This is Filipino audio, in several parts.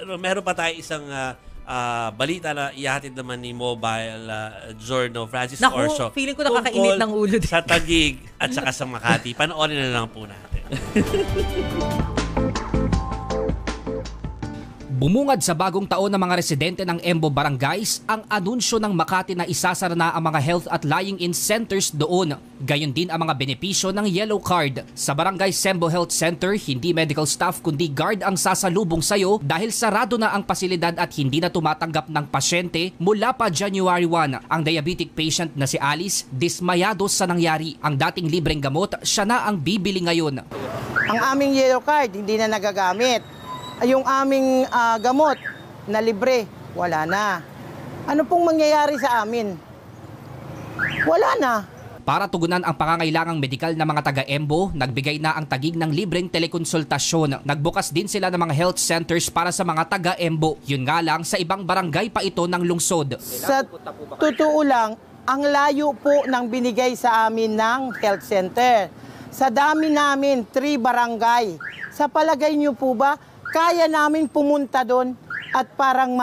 Pero meron pa tayo isang balita na ihatid naman ni Mobile Giorno Francis Naku, Orso. feeling ko nakakainit ng ulo din. Sa Taguig at saka sa Makati. Panoorin na lang po natin. Bumungad sa bagong taon ng mga residente ng Embo Barangays ang anunsyo ng Makati na isasara na ang mga health at lying-in centers doon. Gayon din ang mga benepisyo ng Yellow Card. Sa Barangay Sembo Health Center, hindi medical staff kundi guard ang sasalubong sayo dahil sarado na ang pasilidad at hindi na tumatanggap ng pasyente mula pa January 1. Ang diabetic patient na si Alice, dismayado sa nangyari. Ang dating libreng gamot, siya na ang bibili ngayon. Ang aming Yellow Card hindi na nagagamit. Yung aming gamot na libre, wala na. Ano pong mangyayari sa amin? Wala na. Para tugunan ang pangangailangang medikal ng mga taga-Embo, nagbigay na ang Taguig ng libreng telekonsultasyon. Nagbukas din sila ng mga health centers para sa mga taga-Embo. Yun nga lang, sa ibang barangay pa ito ng lungsod. Sa totoo lang, ang layo po ng binigay sa amin ng health center. Sa dami namin, 3 barangay. Sa palagay niyo po ba, kaya namin pumunta doon at parang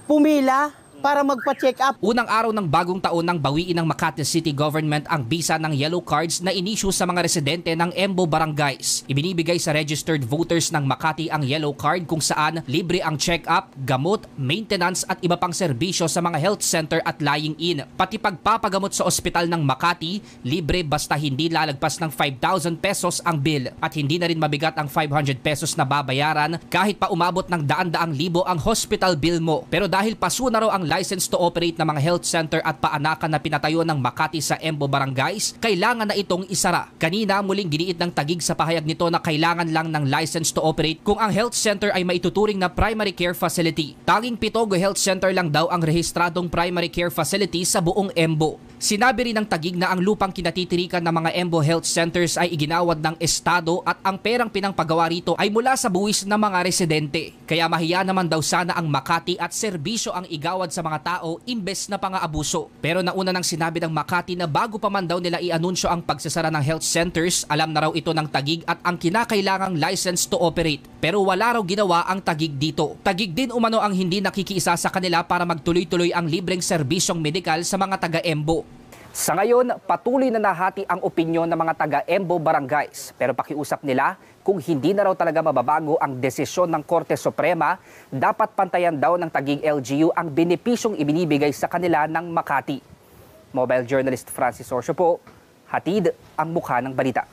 pumila para magpa-check up. Unang araw ng bagong taon nang bawiin ng Makati City Government ang bisa ng Yellow Cards na inisyu sa mga residente ng Embo Barangays. Ibinibigay sa registered voters ng Makati ang Yellow Card kung saan libre ang check-up, gamot, maintenance at iba pang serbisyo sa mga health center at lying-in. Pati pagpapagamot sa ospital ng Makati, libre basta hindi lalagpas ng 5,000 pesos ang bill at hindi na rin mabigat ang 500 pesos na babayaran kahit pa umabot ng daan-daang libo ang hospital bill mo. Pero dahil paso na raw ang license to operate ng mga health center at paanakan na pinatayo ng Makati sa Embo Barangays, kailangan na itong isara. Kanina muling giniit ng Taguig sa pahayag nito na kailangan lang ng license to operate kung ang health center ay maituturing na primary care facility. Tanging Pitogo Health Center lang daw ang rehistradong primary care facility sa buong Embo. Sinabi rin ng Taguig na ang lupang kinatitirikan ng mga Embo Health Centers ay iginawad ng Estado at ang perang pinangpagawa rito ay mula sa buwis ng mga residente. Kaya mahiya naman daw sana ang Makati at serbisyo ang igawad sa mga tao imbes na pang-aabuso. Pero nauna nang sinabi ng Makati na bago pa man daw nila i-anunsyo ang pagsasara ng health centers, alam na raw ito ng Taguig at ang kinakailangang license to operate. Pero wala raw ginawa ang Taguig dito. Taguig din umano ang hindi nakikiisa sa kanila para magtuloy-tuloy ang libreng serbisyong medikal sa mga taga-Embo. Sa ngayon, patuloy na nahati ang opinyon ng mga taga-Embo Barangays. Pero pakiusap nila, kung hindi na raw talaga mababago ang desisyon ng Korte Suprema, dapat pantayan daw ng Taguig LGU ang benepisyong ibinibigay sa kanila ng Makati. Mobile journalist Francis Orso po, hatid ang mukha ng balita.